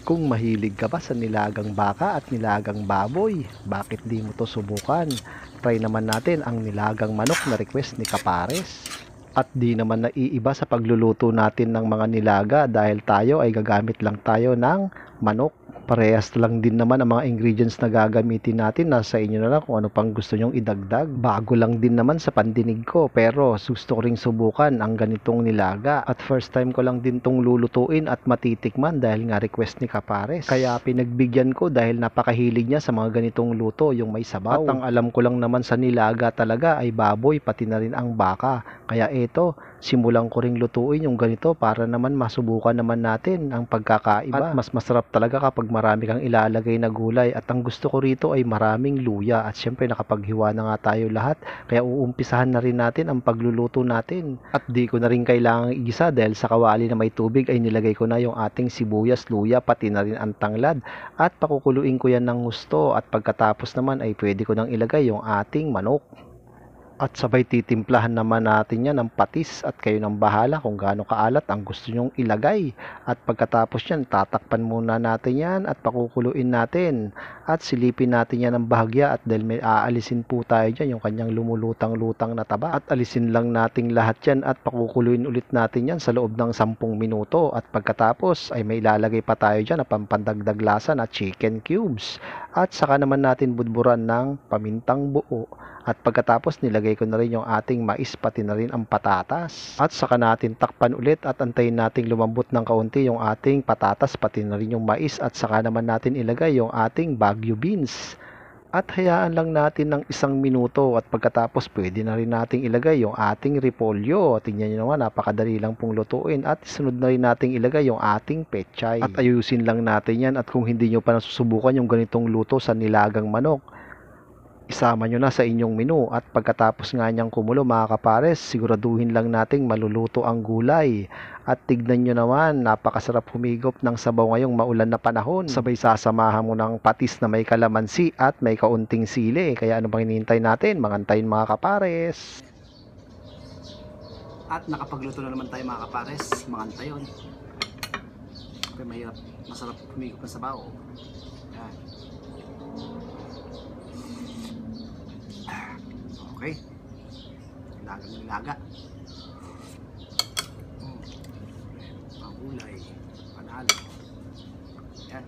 Kung mahilig ka ba sa nilagang baka at nilagang baboy, bakit di mo to subukan? Try naman natin ang nilagang manok na request ni Kapares. At di naman naiiba sa pagluluto natin ng mga nilaga dahil tayo ay gagamit lang tayo ng manok. Parehas lang din naman ang mga ingredients na gagamitin natin. Nasa inyo na lang kung ano pang gusto nyong idagdag. Bago lang din naman sa pandinig ko, pero gusto ko ring subukan ang ganitong nilaga. At first time ko lang din tong lulutuin at matitikman dahil nga request ni Kapares. Kaya pinagbigyan ko dahil napakahilig niya sa mga ganitong luto, yung may sabaw. At ang alam ko lang naman sa nilaga talaga ay baboy, pati na rin ang baka. Kaya eto, simulan ko ring lutuin yung ganito para naman masubukan naman natin ang pagkakaiba. At mas masarap talaga kapag marami kang ilalagay na gulay, at ang gusto ko rito ay maraming luya, at syempre nakapaghiwa na nga tayo lahat, kaya uumpisahan na rin natin ang pagluluto natin. At di ko na rin kailangang igisa dahil sa kawali na may tubig ay nilagay ko na yung ating sibuyas, luya, pati na rin ang tanglad, at pakukuluin ko yan ng gusto, at pagkatapos naman ay pwede ko nang ilagay yung ating manok. At sabay titimplahan naman natin yan ng patis, at kayo nang bahala kung gaano kaalat ang gusto nyong ilagay. At pagkatapos yan, tatakpan muna natin yan at pakukuluin natin. At silipin natin yan ng bahagya, at dahil may aalisin po tayo dyan yung kanyang lumulutang-lutang na taba. At alisin lang natin lahat yan at pakukuluin ulit natin yan sa loob ng 10 minuto. At pagkatapos ay may ilalagay pa tayo dyan na pampandagdag lasa na chicken cubes. At saka naman natin budburan ng pamintang buo. At pagkatapos nilagay ko na rin yung ating mais, pati na rin ang patatas. At saka natin takpan ulit at antayin nating lumambot ng kaunti yung ating patatas, pati na rin yung mais. At saka naman natin ilagay yung ating Baguio beans. At hayaan lang natin ng 1 minuto, at pagkatapos pwede na rin nating ilagay yung ating repolyo. Tingnan nyo naman, napakadali lang pong lutuin. At sunod na rin nating ilagay yung ating pechay. At ayusin lang natin yan, at kung hindi nyo pa nasusubukan yung ganitong luto sa nilagang manok, isama nyo na sa inyong menu. At pagkatapos nga niyang kumulo mga kapares, siguraduhin lang nating maluluto ang gulay. At tignan nyo naman, napakasarap humigop ng sabaw ngayong maulan na panahon. Sabay sasamahan mo ng patis na may kalamansi at may kaunting sili. Kaya ano bang hinihintay natin? Mangantayin mga kapares. At nakapagluto na naman tayo mga kapares, mangantayon. Pero mahirap, masarap humigop ng sabaw. Yan. Okay, nilaga ng nilaga. Ang gulay, panalo. Yan.